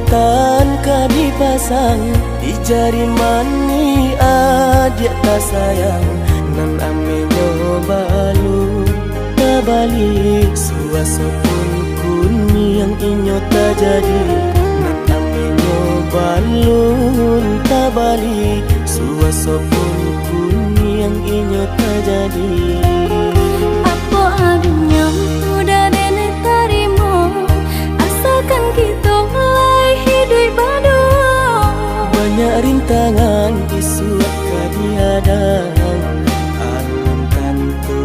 tan ka dipasang di jari mani adik tak sayang nan amenyo balu tabalik suaso pun kuni yang inyo tak jadi nan amenyo balun tabalik suaso pun kuni yang inyo tak jadi. Apa adanya udah nenek tarimo asalkan kita mulai hidup baru. Banyak rintangan isu kadiadang alam tentu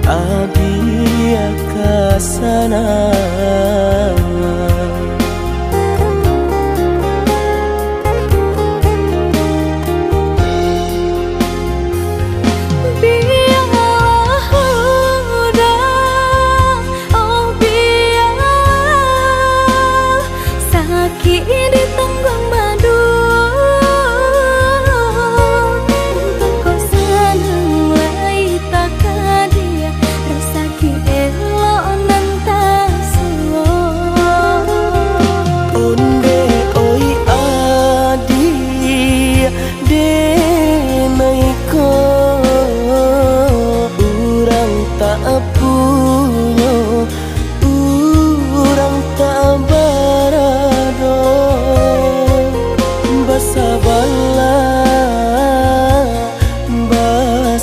abia kasana.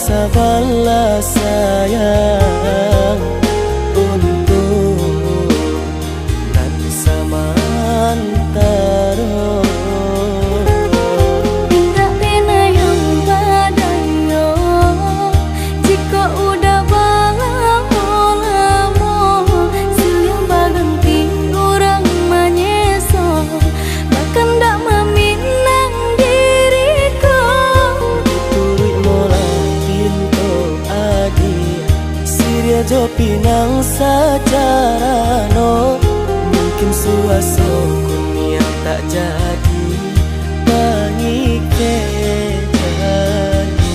Sabarlah sayang untuk nan samantara. Tidak pena yang badayo jika udah lamo siang baganti orang manyeso bahkan tak meminang diriku turut Siria jo pinang secara no mungkin suaso kuni yang tak jadi pengikir jadi.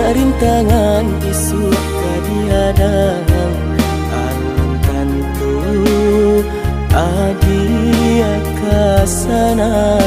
Rintangan isu kadiadang alam tentu adia kasana.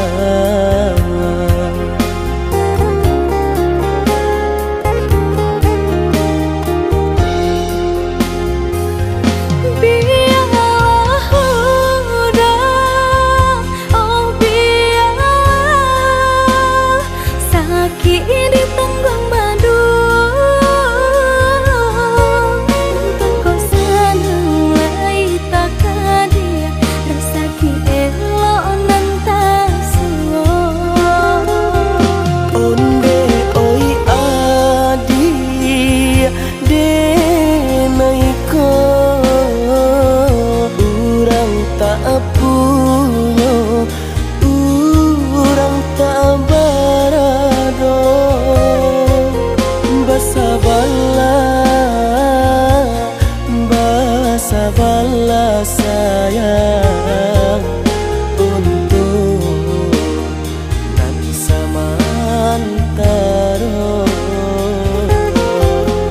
Sabarlah sayang untuk nan samantara.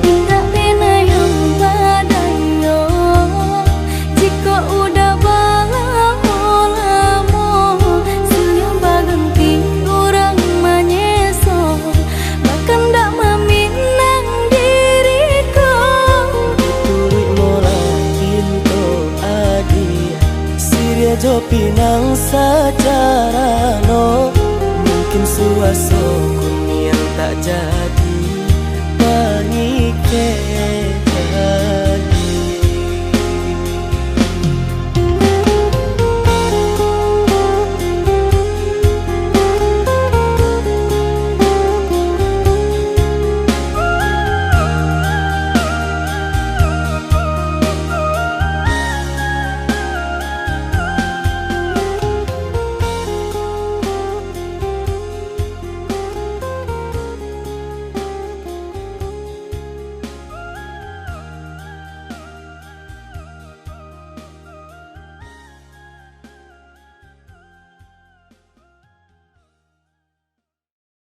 Tidak pena yang badayo jika udah lamo siang baganti orang manyeso bahkan tak meminang diriku turut Siria jo pinang secara no mungkin suaso kuni yang tak jangan